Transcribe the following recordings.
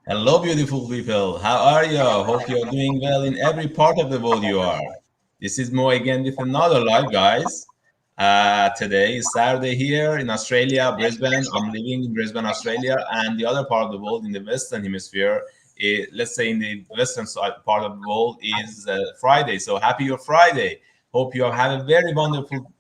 Hello, beautiful people. How are you? Hope you're doing well in every part of the world you are. This is Mo again with another live, guys. Today is Saturday here in Australia, Brisbane. I'm living in Brisbane, Australia, and the other part of the world in the Western Hemisphere, let's say in the Western side part of the world, is Friday. So happy your Friday. Hope you have a very wonderful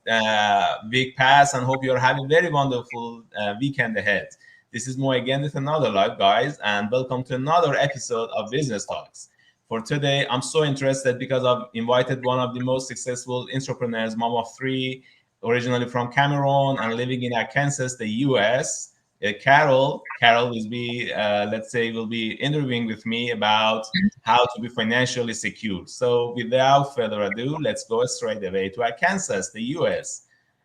week pass and hope you're having a very wonderful weekend ahead. This is Mo again with another live, guys, and welcome to another episode of Business Talks. For today, I'm so interested because I've invited one of the most successful entrepreneurs, mom of three, originally from Cameroon and living in Arkansas, the US. Carol. Carol will be, let's say, will be interviewing with me about how to be financially secure. So, without further ado, let's go straight away to Arkansas, the US.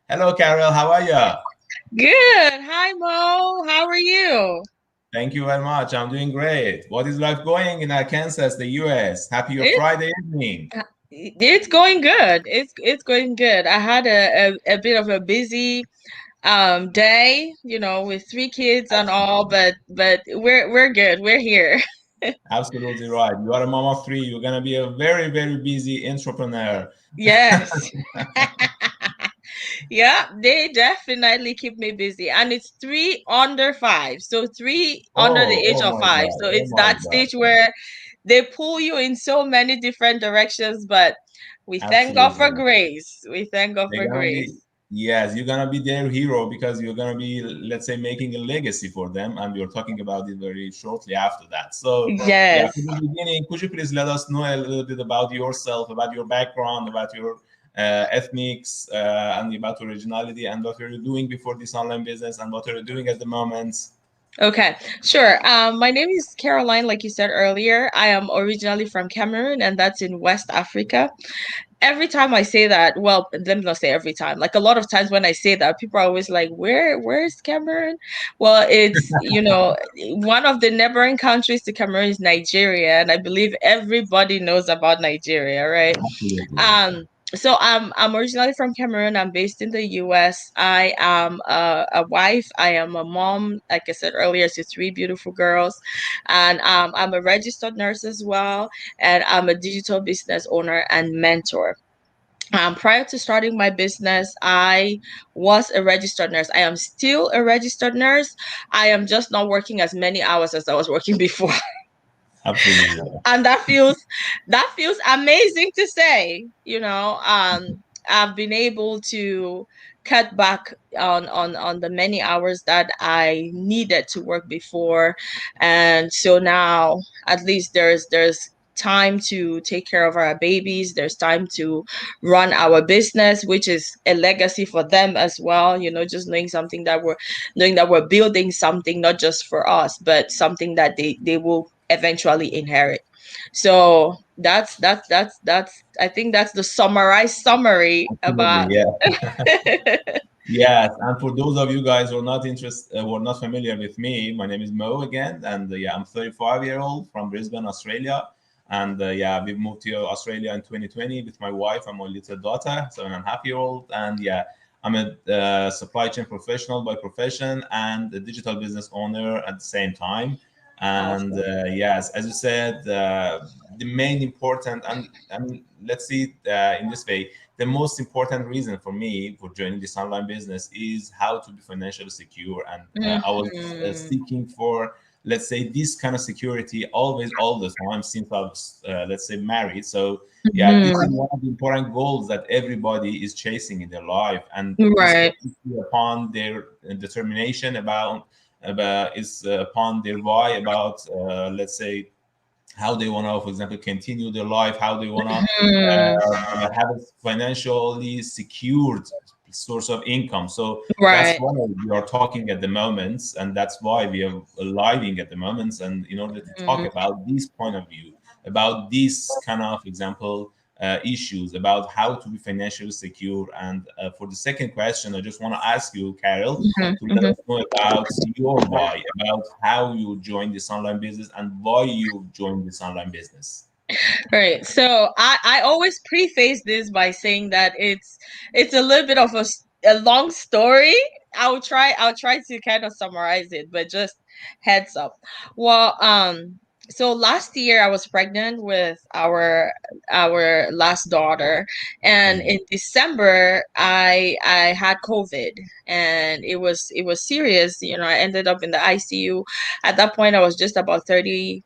Hello, Carol. How are you? Good. Hi, Mo. How are you? Thank you very much. I'm doing great. What is life going in Arkansas, the US? Happy your It's Friday evening. it's going good. It's going good. I had a bit of a busy day, with three kids and all, but we're good. We're here. Absolutely right. You are a mom of three. You're gonna be a very, very busy entrepreneur. Yes. Yeah, they definitely keep me busy. And it's three under five. So three under the Oh, age oh of my five. God. So Oh it's my that God. stage where they pull you in so many different directions, but we thank God for Absolutely. grace. We thank God They're for gonna grace. be, yes, you're gonna be their hero because you're gonna be, let's say, making a legacy for them, and we're talking about it very shortly after that. So, yeah, Yes. from the beginning, could you please let us know a little bit about yourself, about your background, about your ethnics, and about originality, and what you're doing before this online business, and what you're doing at the moment? Okay, sure. My name is Caroline, like you said earlier. I am originally from Cameroon, and that's in West Africa. Every time I say that, well, let me not say every time. Like a lot of times when I say that, people are always like, where's Cameroon? Well, it's, one of the neighboring countries to Cameroon is Nigeria, and I believe everybody knows about Nigeria, right? Absolutely. Um, so I'm originally from Cameroon. I'm based in the US. I am a wife. I am a mom, like I said earlier, to three beautiful girls. And I'm a registered nurse as well. And I'm a digital business owner and mentor. Prior to starting my business, I was a registered nurse. I am still a registered nurse. I am just not working as many hours as I was working before. Absolutely. And that feels amazing to say. I've been able to cut back on the many hours that I needed to work before, and so now at least there's time to take care of our babies. There's time to run our business, which is a legacy for them as well. Just knowing that we're building something not just for us, but something that they will eventually inherit. So that's I think that's the summarized summary Absolutely. about. Yeah. Yes, and for those of you guys who are not interested, who are not familiar with me, my name is Mo again, and yeah, I'm 35-year-old from Brisbane, Australia, and yeah, we moved to Australia in 2020 with my wife and my little daughter, 7.5-year-old, and yeah, I'm a supply chain professional by profession and a digital business owner at the same time. And Awesome. yes, as you said, the main important and let's see in this way, the most important reason for me for joining this online business is how to be financially secure. And I was Hmm. seeking for, let's say, this kind of security always, all the time since I was, let's say, married. So, yeah, this is Hmm. one of the important goals that everybody is chasing in their life. And this Right. goal is upon their determination about is upon their why about, let's say, how they want to, for example, continue their life, how they want to Hmm. have a financially secured source of income. So that's Right. why we are talking at the moment, and that's why we are living at the moment. And in order to talk Hmm. about this point of view, about this kind of example issues, about how to be financially secure. And for the second question, I just want to ask you, Carol, Hmm. to let Hmm. us know about your why, about how you joined this online business and why you joined this online business. Right. So I always preface this by saying that it's a little bit of a long story. I'll try to kind of summarize it, but just Heads up. Well, so last year I was pregnant with our last daughter, and Mhm. in December I had COVID, and it was serious. I ended up in the ICU. At that point, I was just about 30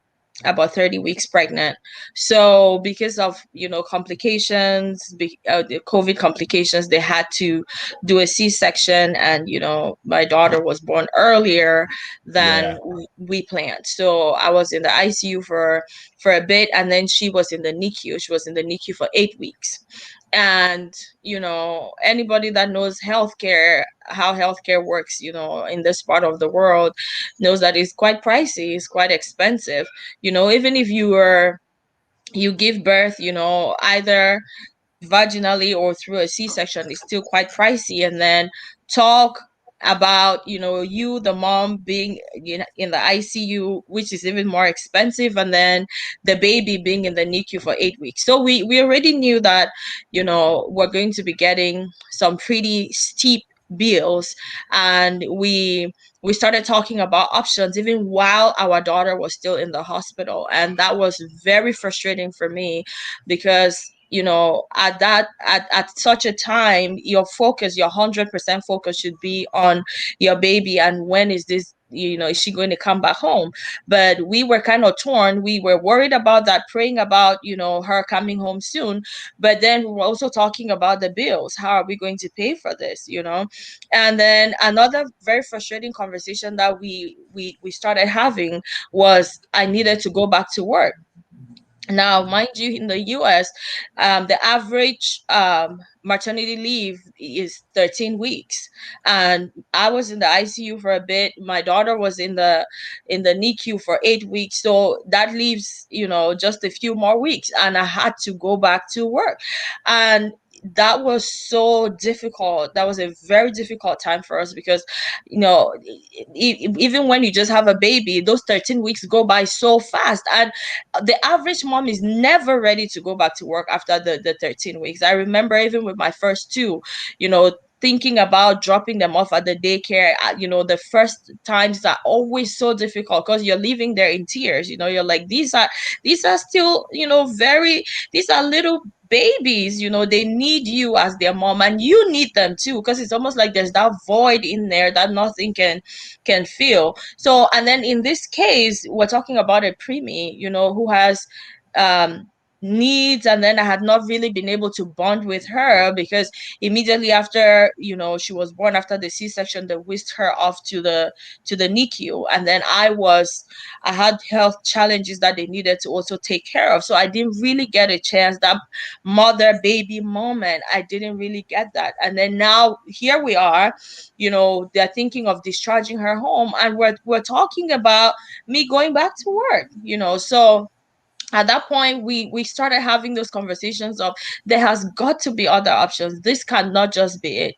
weeks pregnant. So because of complications, the COVID complications, they had to do a C-section, and my daughter was born earlier than Yeah. we planned. So I was in the ICU for a bit, and then she was in the NICU. She was in the NICU for 8 weeks. And anybody that knows healthcare, how healthcare works, in this part of the world, knows that it's quite pricey, it's quite expensive. Even if you give birth, either vaginally or through a C-section, is still quite pricey. And then talk about you, the mom, being in the ICU, which is even more expensive, and then the baby being in the NICU for 8 weeks. So we already knew that we're going to be getting some pretty steep bills. And we started talking about options even while our daughter was still in the hospital, and that was very frustrating for me, because at such a time, your focus, your 100% focus, should be on your baby, and when is this, is she going to come back home? But we were kind of torn. We were worried about that, praying about her coming home soon, but then we were also talking about the bills. How are we going to pay for this? And then another very frustrating conversation that we started having was, I needed to go back to work. Now, mind you, in the US, the average maternity leave is 13 weeks. And I was in the ICU for a bit. My daughter was in the NICU for 8 weeks. So that leaves, just a few more weeks. And I had to go back to work. And that was so difficult. That was a very difficult time for us, because even when you just have a baby, those 13 weeks go by so fast. And the average mom is never ready to go back to work after the 13 weeks. I remember even with my first two, thinking about dropping them off at the daycare. The first times are always so difficult, because you're leaving there in tears. You're like, these are still, very, these are little babies. They need you as their mom, and you need them too, because it's almost like there's that void in there that nothing can fill. So, and then in this case, we're talking about a preemie, who has um needs. And then I had not really been able to bond with her, because immediately after she was born, after the C-section, they whisked her off to the NICU. And then I had health challenges that they needed to also take care of. So I didn't really get a chance, that mother baby moment. I didn't really get that. And then now here we are, they're thinking of discharging her home, and we're talking about me going back to work. So at that point, we started having those conversations of, there has got to be other options. This cannot just be it.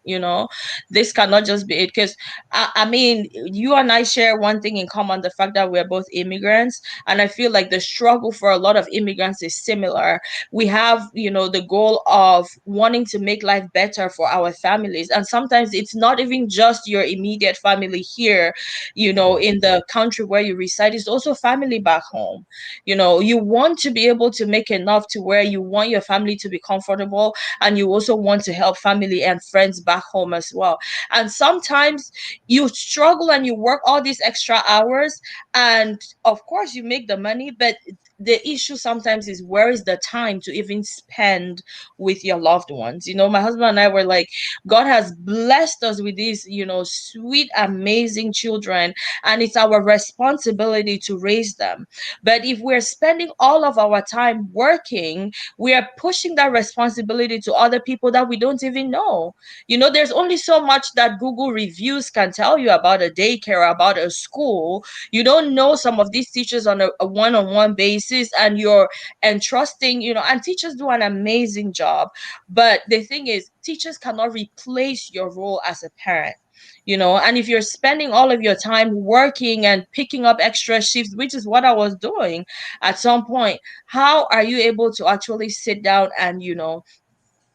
This cannot just be it, because I mean, you and I share one thing in common, the fact that we're both immigrants. And I feel like the struggle for a lot of immigrants is similar. We have the goal of wanting to make life better for our families, and sometimes it's not even just your immediate family here, in the country where you reside. It's also family back home. You want to be able to make enough to where you want your family to be comfortable, and you also want to help family and friends back home as well. And sometimes you struggle and you work all these extra hours, and of course you make the money, but the issue sometimes is, where is the time to even spend with your loved ones? My husband and I were like, God has blessed us with these sweet, amazing children, and it's our responsibility to raise them. But if we're spending all of our time working, we are pushing that responsibility to other people that we don't even know. There's only so much that Google reviews can tell you about a daycare, about a school. You don't know some of these teachers on a one-on-one basis, and you're entrusting, and teachers do an amazing job. But the thing is, teachers cannot replace your role as a parent. And if you're spending all of your time working and picking up extra shifts, which is what I was doing at some point, how are you able to actually sit down and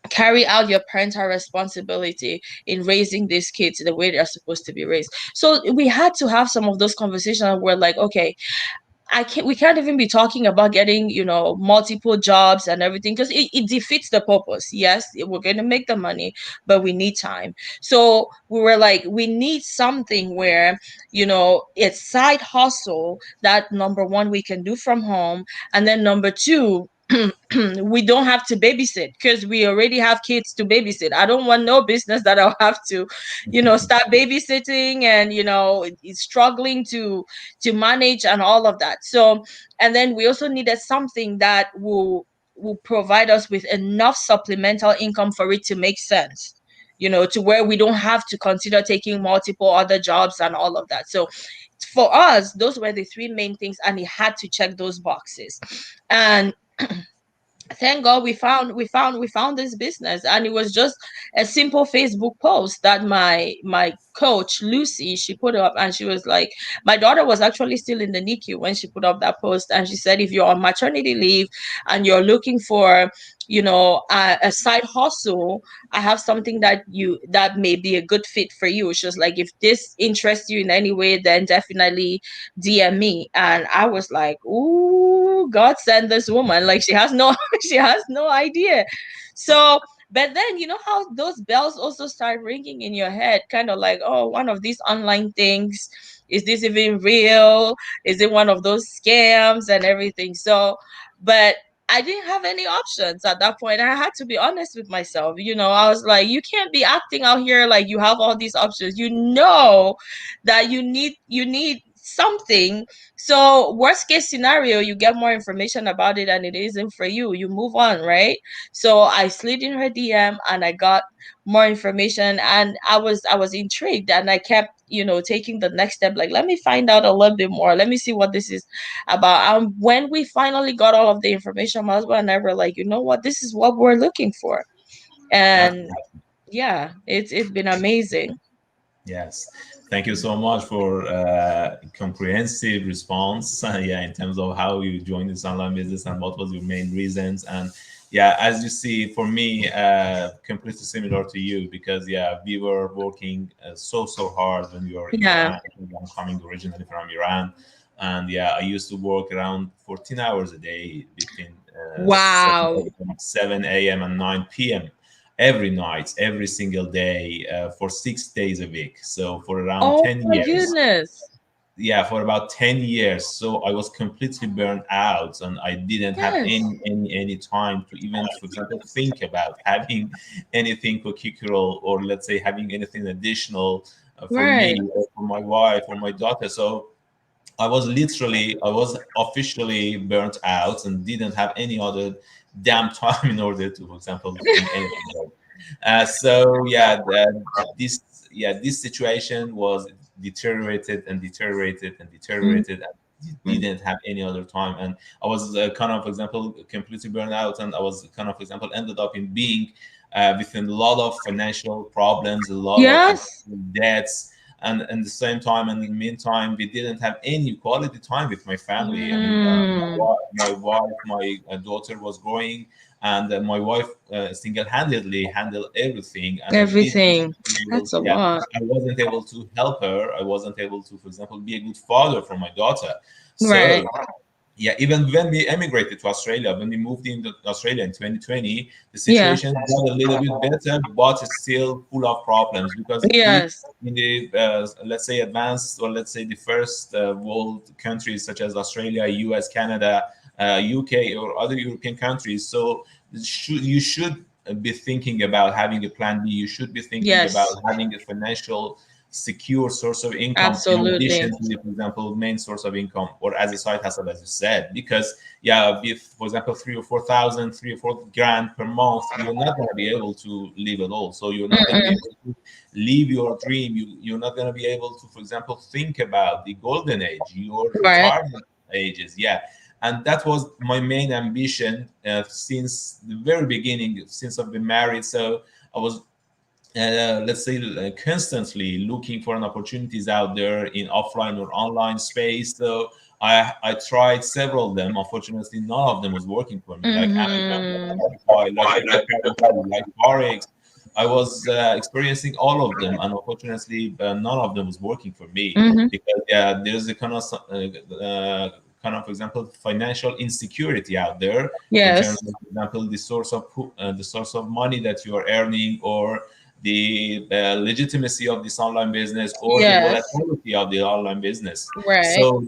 carry out your parental responsibility in raising these kids the way they're supposed to be raised. So we had to have some of those conversations where like, okay, we can't even be talking about getting, multiple jobs and everything, because it defeats the purpose. Yes, we're going to make the money, but we need time. So we were like, we need something where, it's side hustle that, number one, we can do from home, and then number two, we don't have to babysit because we already have kids to babysit. I don't want no business that I'll have to, start babysitting and, struggling to manage and all of that. So, and then we also needed something that will provide us with enough supplemental income for it to make sense, to where we don't have to consider taking multiple other jobs and all of that. So for us, those were the three main things, and it had to check those boxes. And thank God we found this business, and it was just a simple Facebook post that my coach Lucy, she put up, and she was like, my daughter was actually still in the NICU when she put up that post, and she said, if you're on maternity leave and you're looking for, a side hustle, I have something that may be a good fit for you. She was like, if this interests you in any way, then definitely DM me. And I was like, ooh, God send this woman. Like, she has no she has no idea. So, but then you know how those bells also start ringing in your head, kind of like, oh, one of these online things, is this even real? Is it one of those scams and everything? So, but I didn't have any options at that point. I had to be honest with myself. I was like, you can't be acting out here like you have all these options. That you need something. So worst case scenario, you get more information about it and it isn't for you. You move on, right? So I slid in her DM and I got more information, and I was intrigued, and I kept, taking the next step, like, let me find out a little bit more. Let me see what this is about. When we finally got all of the information, my husband and I were like, you know what, this is what we're looking for. Yeah. And yeah, it's been amazing. Yes, thank you so much for comprehensive response. Yeah, in terms of how you joined this online business and what was your main reasons. And yeah, as you see, for me, completely similar to you, because yeah, we were working so hard when we were in Yeah. Iran. I'm coming originally from Iran, and yeah, I used to work around 14 hours a day between Wow. 7 a.m. and 9 p.m. every night, every single day, for 6 days a week. So for around Oh 10 my years. goodness. Yeah, for about 10 years. So I was completely burned out, and I didn't have Yes. any time to even, for example, think about having anything co-curricular, or let's say having anything additional for Right. me or for my wife or my daughter. So I was officially burnt out and didn't have any other damn time in order to, for example, think anything else. So yeah, this situation was deteriorated and deteriorated and Mhm. deteriorated, and didn't have any other time. And I was kind of, for example, completely burned out, and I was kind of, for example, ended up in being within a lot of financial problems, a lot of, for Yes. example, debts. And in the same time, and in the meantime, we didn't have any quality time with my family. I mean, Mm. my daughter was growing, and my wife single-handedly handled everything, and Everything. That's a yeah, lot. I wasn't able to help her. I wasn't able to, for example, be a good father for my daughter. Right. So yeah, even when we emigrated to Australia, when we moved into Australia in 2020, the Yeah. situation got a little bit better, but it's still full of problems, because Yes. in the let's say advanced, or let's say the first world countries such as Australia, US, Canada, UK, or other European countries, so you should be thinking about having a plan B. You should be thinking about Yes. having a financial secure source of income in Absolutely. addition to the, for example, main source of income, or as a side hustle, as you said. Because yeah, with, for example, 3 or 4 thousand, 3 or 4 grand per month, you're not going to be able to live at all. So you're not going to be Mm-mm. able to live your dream. You're not going to be able to, for example, think about the golden age, your Right. retirement ages. Yeah. And that was my main ambition since the very beginning, since I've been married. So I was let's say constantly looking for an opportunities out there in offline or online space. So I tried several of them. Unfortunately, none of them was working for me. Like Amazon, Mm-hmm. like Shopify, like cryptocurrency, like Forex. I was experiencing all of them, and unfortunately, none of them was working for me Mm-hmm. because there's a kind of example financial insecurity out there in Yes. terms of, for example, the source of money that you are earning, or the legitimacy of this online business, or the Yes. volatility of the online business. Right. So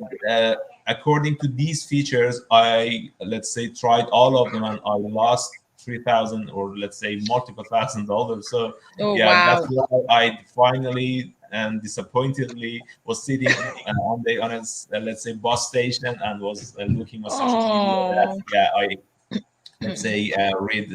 according to these features, I, let's say, tried all of them, and I lost 3,000, or let's say multiple $1,000. So Oh, yeah, that's wow. why I finally and disappointedly was sitting on a let's say bus station, and was looking on social media that, Oh. yeah, I, let's say, read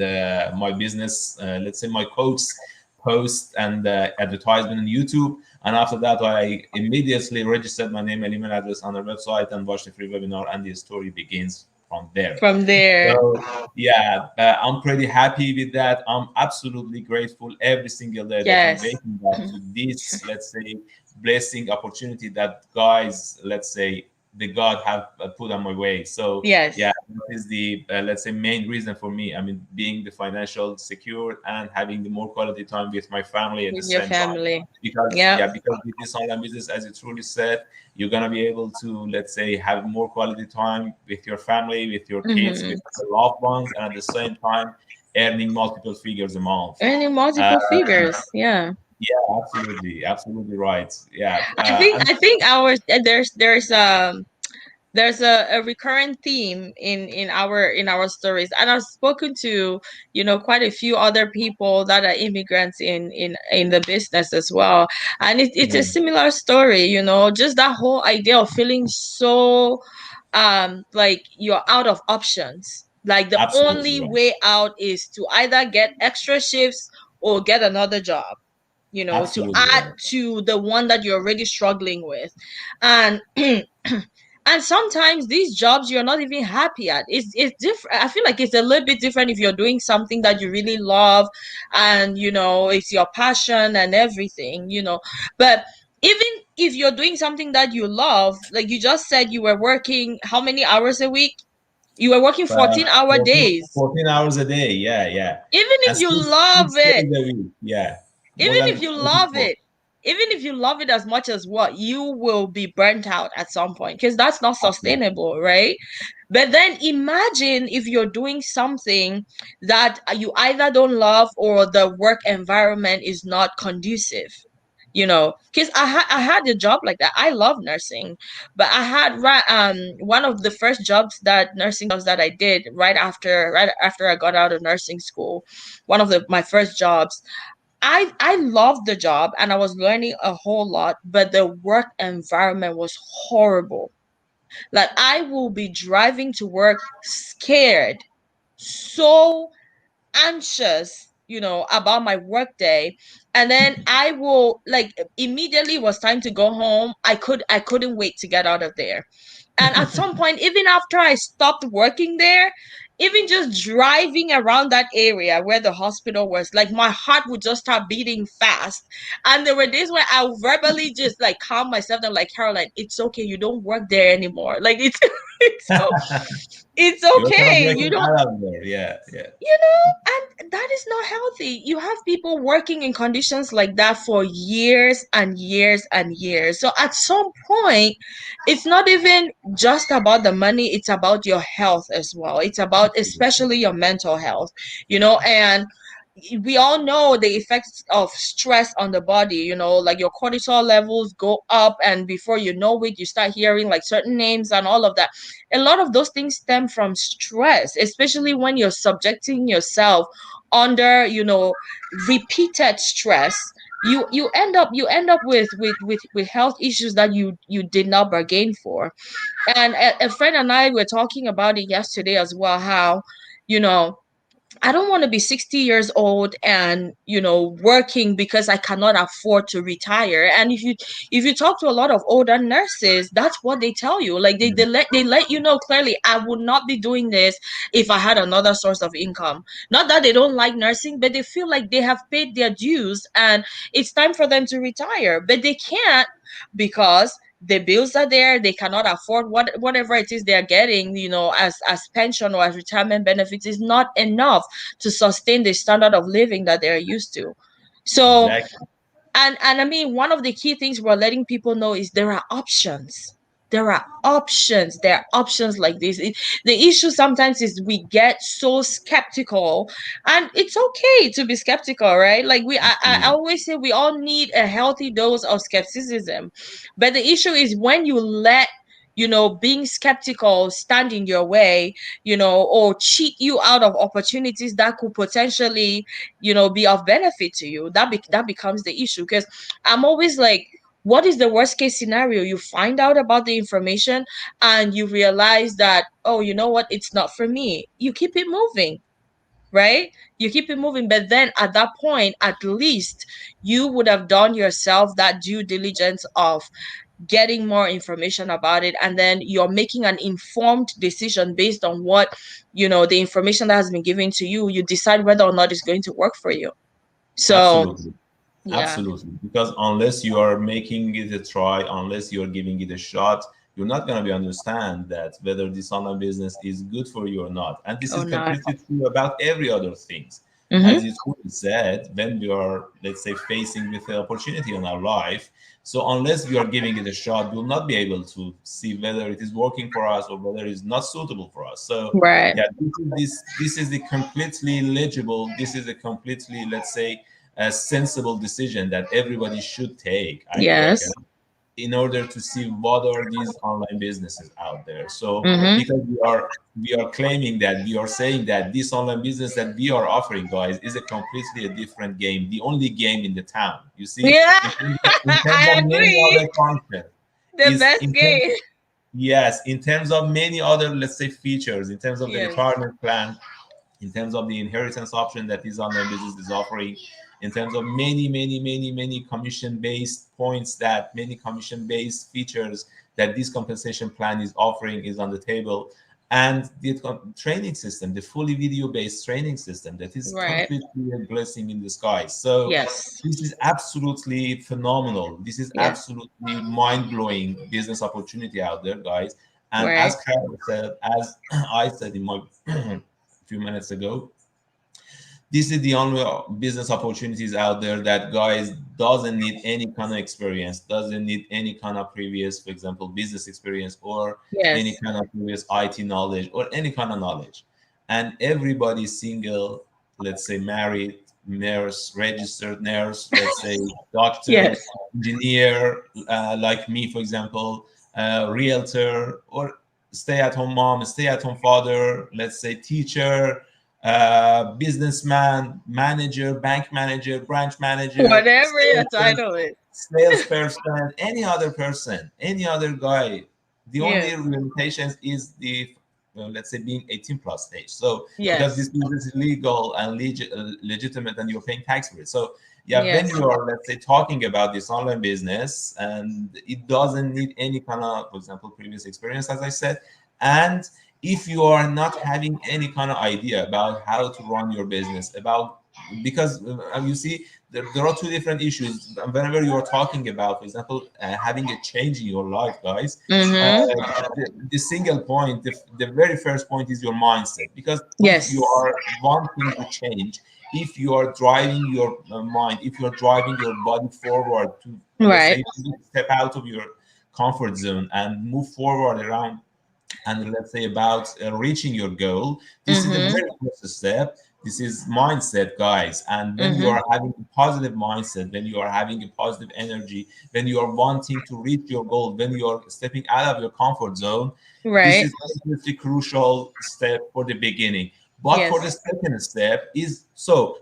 my business, let's say my quotes post and advertisement on YouTube. And after that, I immediately registered my name and email address on their website and watched the free webinar, and the story begins from there. From there. So yeah, I'm pretty happy with that. I'm absolutely grateful every single day that I'm Yes. waking up to this, let's say, blessing opportunity that guys, let's say, the God have put on my way. So Yes. yeah, that is the let's say main reason for me. I mean, being the financial secure and having the more quality time with my family at the With your same time. family. Because Yep. yeah, because with this online business, as you truly said, you're gonna be able to, let's say, have more quality time with your family, with your kids, Mm-hmm. with your loved ones, and at the same time earning multiple figures a month. Earning Uh, multiple figures. Yeah. yeah, absolutely, absolutely right. Yeah, I think our there's a recurrent theme in our stories, and I've spoken to, quite a few other people that are immigrants in the business as well, and it's a and similar story, just that whole idea of feeling so like you're out of options, like the absolutely only right, way out is to either get extra shifts or get another job, to absolutely add right. to the one that you're already struggling with. And and sometimes these jobs you're not even happy at. It's different. I feel like it's a little bit different if you're doing something that you really love, and it's your passion and everything, but even if you're doing something that you love, like you just said, you were working how many hours a week? You were working Uh, 14-hour 14, days. 14 hours a day. Yeah, yeah. Even And if you six, love six it, days a week. Yeah. More even if than you love 24. it, even if you love it as much as what, you will be burnt out at some point, because that's not Absolutely. sustainable, right? But then imagine if you're doing something that you either don't love, or the work environment is not conducive. Because I had a job like that. I love nursing, but I had one of the first nursing jobs that I did right after I got out of nursing school. One of my first jobs, I loved the job and I was learning a whole lot, but the work environment was horrible. Like, I will be driving to work scared, so anxious, about my work day. And then I will, like, immediately it was time to go home. I couldn't wait to get out of there. And at some point, even after I stopped working there, even just driving around that area where the hospital was, like, my heart would just start beating fast. And there were days where I would verbally just like calm myself down, like, Caroline, it's okay, you don't work there anymore. Like, it's it's You're kind of okay. You breaking don't out of there. Yeah, yeah. and that is not healthy. You have people working in conditions like that for years and years and years. So at some point, it's not even just about the money, it's about your health as well. It's about Absolutely. especially your mental health, and we all know the effects of stress on the body, like your cortisol levels go up, and before you know it, you start hearing like certain names and all of that. A lot of those things stem from stress, especially when you're subjecting yourself under, repeated stress. You end up with health issues that you did not bargain for. And a friend and I were talking about it yesterday as well, how, you know I don't want to be 60 years old and, working because I cannot afford to retire. And if you talk to a lot of older nurses, that's what they tell you. Like, they let you know clearly, I would not be doing this if I had another source of income. Not that they don't like nursing, but they feel like they have paid their dues and it's time for them to retire. But they can't, because the bills are there, they cannot afford whatever it is they're getting, as pension or as retirement benefits is not enough to sustain the standard of living that they're used to. So, Exactly. and I mean, one of the key things we're letting people know is there are options. There are options. There are options like this. The issue sometimes is we get so skeptical, and it's okay to be skeptical, right? Like I always say, we all need a healthy dose of skepticism, but the issue is when you let being skeptical stand in your way, or cheat you out of opportunities that could potentially be of benefit to you. That becomes the issue, because I'm always like, what is the worst case scenario? You find out about the information and you realize that, oh, you know what, it's not for me. You keep it moving, right? You keep it moving, but then at that point, at least you would have done yourself that due diligence of getting more information about it, and then you're making an informed decision based on what the information that has been given to you. You decide whether or not it's going to work for you. So Absolutely. yeah. Absolutely. Because unless you are making it a try, unless you're giving it a shot, you're not going to be understand that whether this online business is good for you or not. And this Or is not. completely true about every other things. Mm-hmm. As you truly said, when we are, let's say, facing with an opportunity in our life, so unless we are giving it a shot, we'll not be able to see whether it is working for us or whether it is not suitable for us. So Right. yeah, this is the completely legible, this is a completely, let's say, a sensible decision that everybody should take, I reckon, Yes. in order to see what are these online businesses out there. So Mm-hmm. because we are claiming that, we are saying that this online business that we are offering, guys, is a completely a different game, the only game in the town. You see, Yeah. in terms I of many agree. other content, The is best game. yes, in terms of many other, let's say, features, in terms of the Yes. retirement plan, in terms of the inheritance option that this online business is offering, in terms of many commission-based points, that many commission-based features that this compensation plan is offering is on the table, and the training system, the fully video-based training system that is Right. completely a blessing in disguise. So Yes. this is absolutely phenomenal. This is Yes. absolutely mind-blowing business opportunity out there, guys. And Right. as Carol said, as I said in my few minutes ago, this is the only business opportunities out there that, guys, doesn't need any kind of experience, doesn't need any kind of previous, for example, business experience, or any Yes. kind of previous IT knowledge or any kind of knowledge. And everybody single, let's say married, nurse, registered nurse, let's say doctor, Yes. engineer, like me, for example, realtor, or stay-at-home mom, stay-at-home father, let's say teacher, businessman, manager, bank manager, branch manager, Whatever your title is. salesperson, any other person, any other guy. The only Yes. limitations is the, let's say, being 18 plus age. So because this Yes. business is legal and legitimate, and you're paying tax for it. So yeah, when Yes. you are, let's say, talking about this online business, and it doesn't need any kind of, for example, previous experience, as I said, and if you are not having any kind of idea about how to run your business, about, because you see, there are two different issues whenever you are talking about, for example, having a change in your life, guys. Mm-hmm. The single point, the very first point is your mindset, because if Yes. you are wanting to change, if you are driving your mind, if you are driving your body forward to, let's Right. say, step out of your comfort zone and move forward around, and let's say about reaching your goal, this is the Mm-hmm. very first step. This is mindset, guys. And when you Mm-hmm. are having a positive mindset, when you are having a positive energy, when you are wanting to reach your goal, when you are stepping out of your comfort zone, this Right. is definitely crucial step for the beginning. But for the Yes. second step is, so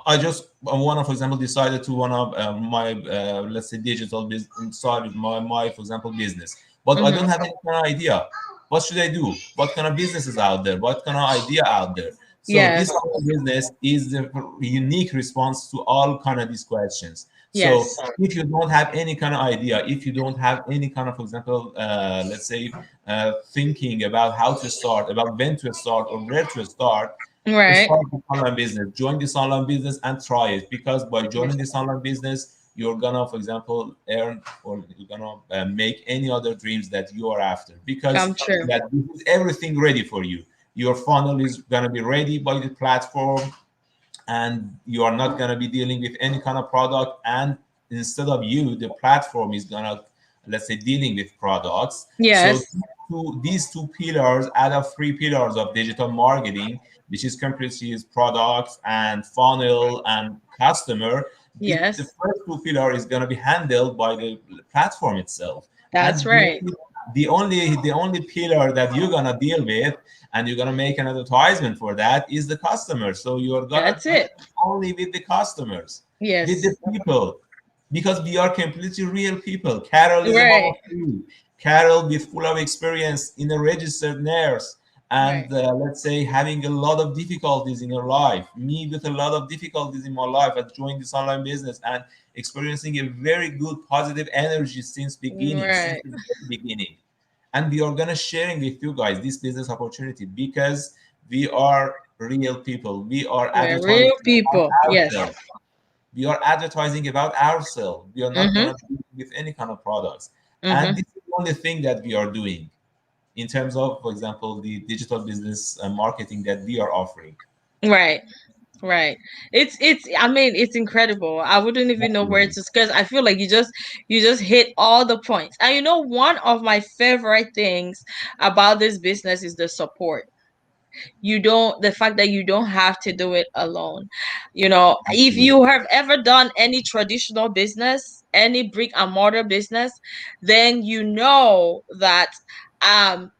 I just want to, for example, decided to one of my let's say digital business, sorry, my for example business, but I don't Mm-hmm. have any kind of idea. What should I do? What kind of business is out there? What kind of idea out there? So Yes. this kind of business is the unique response to all kind of these questions. So Yes. if you don't have any kind of idea, if you don't have any kind of, for example, let's say, thinking about how to start, about when to start or where to start, Right. start this online business. Join this online business and try it, because by Yes. joining this online business, you're gonna, for example, earn, or you're gonna make any other dreams that you are after, because I'm true. that this is everything ready for you. Your funnel is gonna be ready by the platform, and you are not going to be dealing with any kind of product, and instead of you, the platform is going to, let's say, dealing with products. So Yes. these two pillars out of three pillars of digital marketing, which is completely is products and funnel and customer, the Yes. first two pillar is going to be handled by the platform itself. That's And right. the only pillar that you're gonna deal with, and you're gonna make an advertisement for, that is the customer. So you're gonna That's deal it. only with the customers, with the Yes. people, because we are completely real people. Carol is a mom Right. of three. Carol with full of experience in a registered nurse, and Right. let's say having a lot of difficulties in her life. Me with a lot of difficulties in my life. I joined this online business and experiencing a very good positive energy since beginning, since Right. the very beginning. And we are gonna sharing with you guys this business opportunity because we are real people. We are We're advertising real about people. Yes. ourselves. We are advertising about ourselves. We are not Mm-hmm. gonna be with any kind of products. And Mm-hmm. this is the only thing that we are doing in terms of, for example, the digital business marketing that we are offering. Right. Right. It's I mean, it's incredible. I wouldn't even know where Absolutely. to, because I feel like you just hit all the points. And one of my favorite things about this business is the support. The fact that you don't have to do it alone. If Absolutely. you have ever done any traditional business, any brick and mortar business, then you know that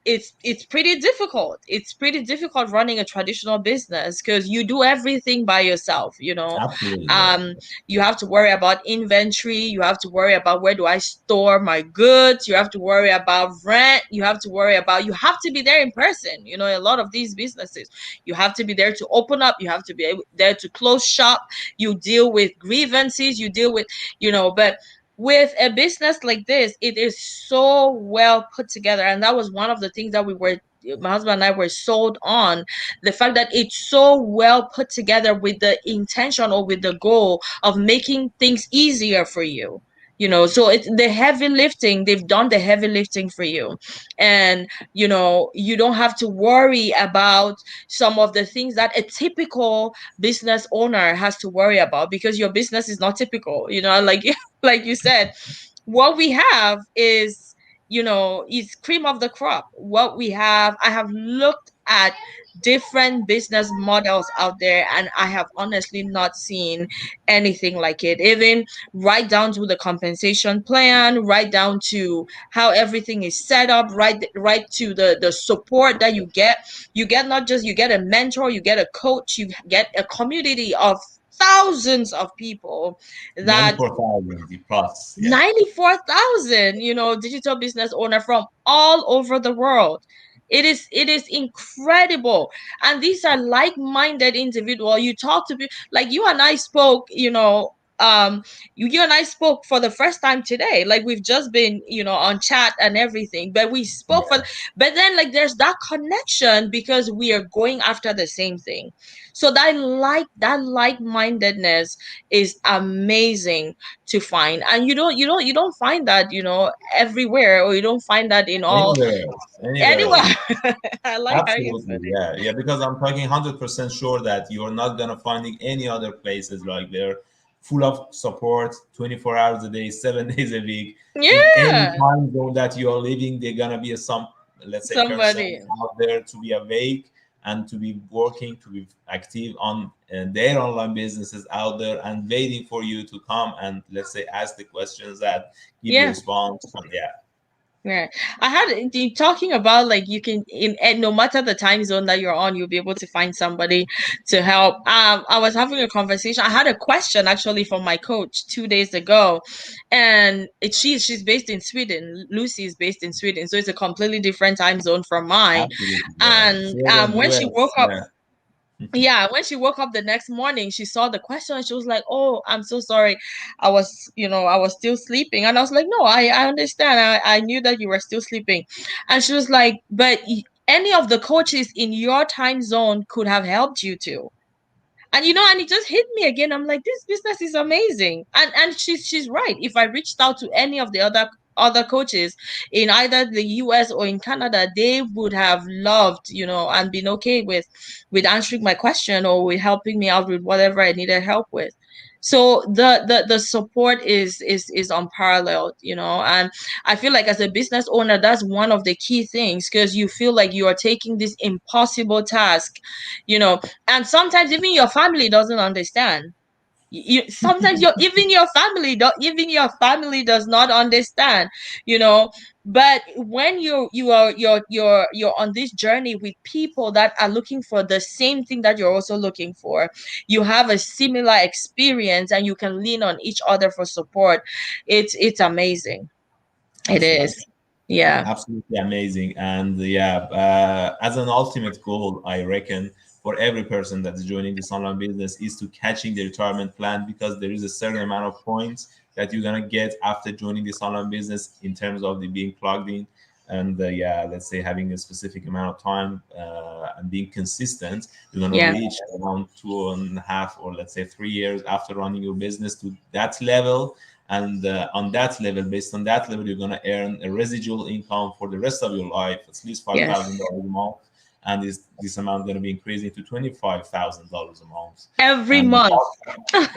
it's pretty difficult. It's pretty difficult running a traditional business because you do everything by yourself. Absolutely. Yeah. um you have to worry about inventory, you have to worry about where do I store my goods, you have to worry about rent, you have to be there in person. A lot of these businesses, you have to be there to open up, you have to be there to close shop, you deal with grievances, you deal with but with a business like this, it is so well put together. And that was one of the things that my husband and I were sold on, the fact that it's so well put together with the intention or with the goal of making things easier for you. So it's the heavy lifting, they've done the heavy lifting for you. And you don't have to worry about some of the things that a typical business owner has to worry about, because your business is not typical, like like you said. What we have is cream of the crop. What we have, I have looked at different business models out there, and I have honestly not seen anything like it, even right down to the compensation plan, right down to how everything is set up, right to the support that you get not just you get a mentor, you get a coach, you get a community of thousands of people that 94,000 plus. Yeah. 94,000, digital business owner from all over the world. It is incredible. And these are like-minded individual. You talk to people like you and I spoke, you and I spoke for the first time today. Like we've just been, on chat and everything, but we spoke for, Yeah. but then like there's that connection because we are going after the same thing. So that like-mindedness is amazing to find. And you don't find that everywhere, or you don't find that in all Anywhere else. Anywhere anywhere. else. I like how you Absolutely, said it. yeah, yeah. Because I'm talking 100% sure that you're not gonna finding any other places like they're full of support, 24 hours a day, 7 days a week. In any Yeah, time zone that you are living, they're gonna be some, let's say, person somebody. out there to be awake and to be working, to be active on their online businesses out there and waiting for you to come and, let's say, ask the questions that give you Yeah. response. And yeah, Yeah, I had you talking about like you can and no matter the time zone that you're on, you'll be able to find somebody to help. I was having a conversation. I had a question actually from my coach 2 days ago, and she's based in Sweden. Lucy is based in Sweden, so it's a completely different time zone from mine. absolutely, yeah. And Sweden, when she woke US, up, yeah. yeah, when she woke up the next morning, she saw the question and she was like, "Oh, I'm so sorry. I was still sleeping." And I was like, "No, I understand. I knew that you were still sleeping." And she was like, "But any of the coaches in your time zone could have helped you too." And and it just hit me again. I'm like, this business is amazing. And she's right. If I reached out to any of the other coaches in either the US or in Canada, they would have loved, and been okay with answering my question or with helping me out with whatever I needed help with. So the support is unparalleled, and I feel like as a business owner, that's one of the key things, because you feel like you are taking this impossible task, you know, and sometimes even your family doesn't understand. Sometimes your family does not understand, you know. But when you're on this journey with people that are looking for the same thing that you're also looking for, you have a similar experience and you can lean on each other for support. It's amazing. It Absolutely. is. Yeah. Absolutely amazing. And yeah, as an ultimate goal, I reckon for every person that's joining this online business is to catching the retirement plan, because there is a certain amount of points that you're gonna get after joining this online business in terms of the being plugged in. And yeah, let's say having a specific amount of time and being consistent, you're gonna Yeah. reach around 2.5 or let's say 3 years after running your business to that level. And on that level, based on that level, you're going to earn a residual income for the rest of your life, at least Yes. $5,000 a month. And this amount going to be increasing to $25,000 a month. Every And month.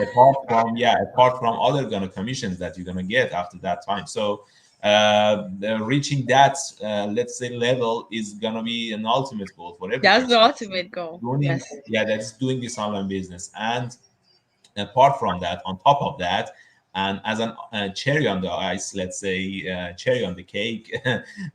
apart from other kind of commissions that you're going to get after that time. So reaching that let's say level is going to be an ultimate goal for every That's the person ultimate goal. doing, Yes. yeah, that's doing this online business. And apart from that, on top of that, and as a cherry on the ice, let's say cherry on the cake,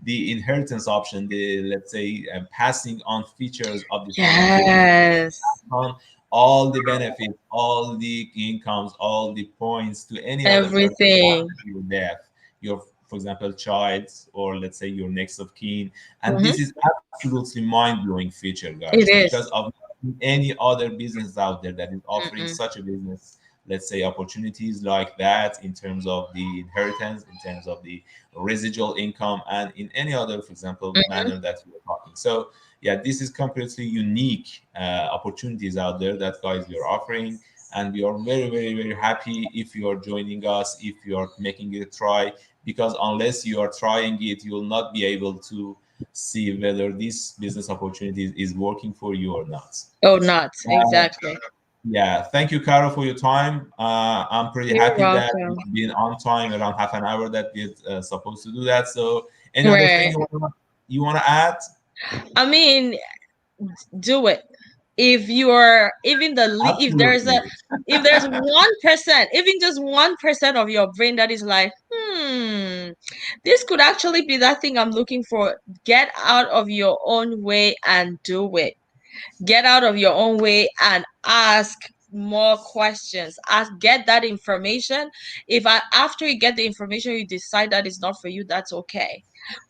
the inheritance option, the let's say passing on features of this online business, Yes. on all the benefits, all the incomes, all the points to any other person Everything. after your death, your, for example, child, or let's say your next of kin. And Hmm. this is absolutely mind-blowing feature, guys, It because is. of any other business out there that is offering Mm-mm. such a business, let's say, opportunities like that in terms of the inheritance, in terms of the residual income, and in any other, for example, Mhm. manner that we're talking. So yeah, this is completely unique opportunities out there that guys we are offering. And we are very, very, very happy if you are joining us, if you are making it a try, because unless you are trying it, you will not be able to see whether this business opportunity is working for you or not. Oh, not Uh, exactly. yeah, thank you, Carol, for your time. I'm pretty You're happy that welcome. we've been on time, around half an hour that we're supposed to do that. So, any other thing Right. you wanna add? I mean, do it. If you're even if there's a Absolutely. if there's 1%, even just 1% of your brain that is like, this could actually be that thing I'm looking for, get out of your own way and do it. Get out of your own way and ask more questions. Get that information. If after you get the information you decide that it's not for you, that's okay,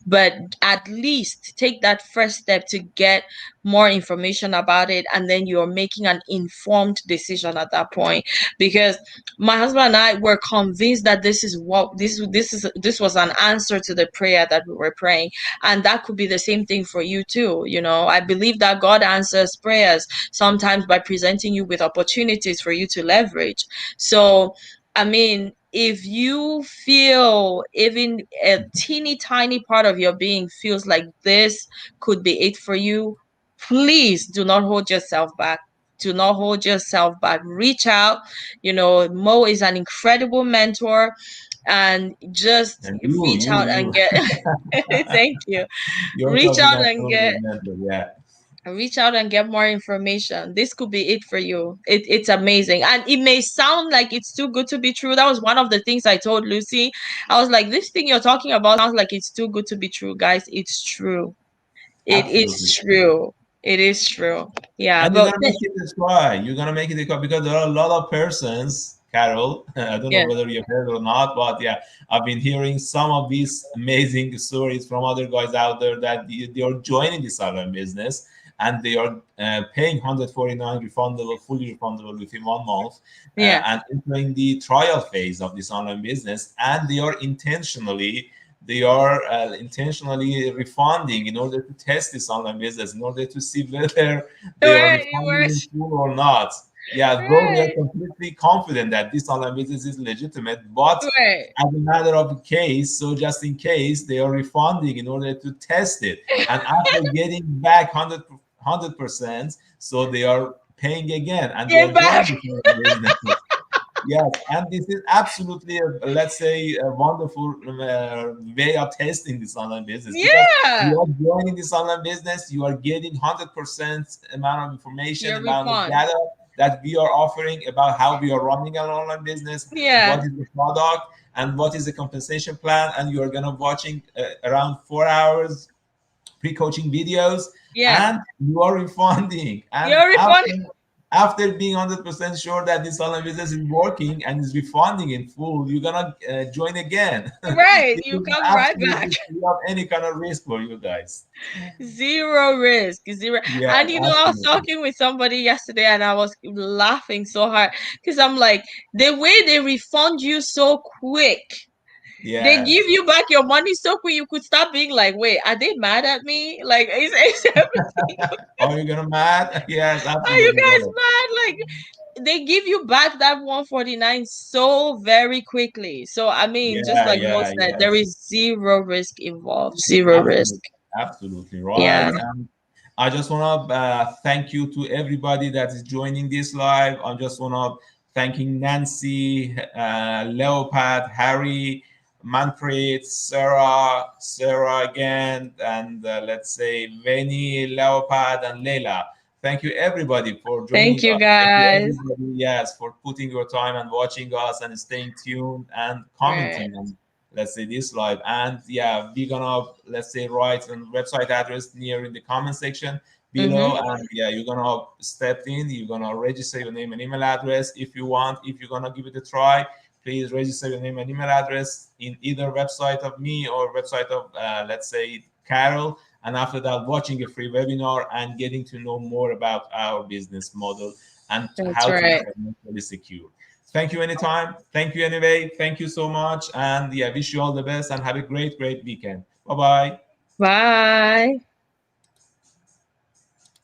but at least take that first step to get more information about it, and then you're making an informed decision at that point. Because my husband and I were convinced that this was an answer to the prayer that we were praying, and that could be the same thing for you too. I believe that God answers prayers sometimes by presenting you with opportunities for you to leverage. So I mean, if you feel even a teeny tiny part of your being feels like this could be it for you, please do not hold yourself back. Do not hold yourself back. Reach out. Mo is an incredible mentor, and just And reach out and you, get thank you. you're Reach talking out as and one of get the mentors. Yeah, more information. This could be it for you. It's amazing, and it may sound like it's too good to be true. That was one of the things I told Lucy. I was like, this thing you're talking about sounds like it's too good to be true. Guys, it's true. It absolutely. is true. It is true. Yeah, And you're but gonna make it a try. You're gonna make it a try because there are a lot of persons, Carol. I don't know yeah. whether you've heard or not, but yeah, I've been hearing some of these amazing stories from other guys out there that they are joining this online business and they are paying 149 refundable, fully refundable within 1 month, Yeah. and entering the trial phase of this online business, and they are intentionally refunding in order to test this online business, in order to see whether they are Right, it refunding in works. full or not. Yeah, though we are Right. completely confident that this online business is legitimate, but Right. as a matter of case, so just in case, they are refunding in order to test it. And after getting back 100%, so they are paying again and they Get are joining back. this online business. Yes, and this is absolutely, let's say, a wonderful way of testing this online business, because Yeah. you are joining this online business, you are getting 100% amount of information, Your amount of refund. data that we are offering about how we are running an online business, what Yeah. is the product, and what is the compensation plan, and you are gonna watching around 4 hours pre-coaching videos, Yeah. and you are refunding. And Your refund. after being 100% sure that this online business is working and is refunding in full, you're gonna join again. Right. This You is come right back. absolutely free of any kind of risk for you guys. Zero risk, zero. Yeah, And I was absolutely. talking with somebody yesterday and I was laughing so hard because I'm like, the way they refund you so quick, they give Yes. you back your money so quick, you could stop being like, wait, are they mad at me? Like, is everything, Are you gonna mad? Yes, are you absolutely guys right. mad? Like, they give you back that 149 so very quickly. So, I mean, just Yeah, like Mo yeah, said, there yes. is zero risk involved, zero risk. Absolutely, absolutely right. Yeah. And I just want to thank you to everybody that is joining this live. I just want to thanking Nancy, Leopard, Harry, Manpreet, Sarah again, and let's say Veni, Leopard, and Leila. Thank you everybody for Thank joining you us. Thank you guys. everybody, yes, for putting your time and watching us and staying tuned and Right. commenting on, let's say, this live. And yeah, we're gonna, let's say, write a website address near in the comment section below, Mm-hmm. and yeah, you're gonna step in, you're gonna register your name and email address. If you want, if you're gonna give it a try, please register your name and email address in either website of me or website of let's say Carol, and after that watching a free webinar and getting to know more about our business model and That's how to be right. financially secure. Thank you anytime. Thank you anyway. Thank you so much. And yeah, wish you all the best and have a great, great weekend. Bye bye. Bye.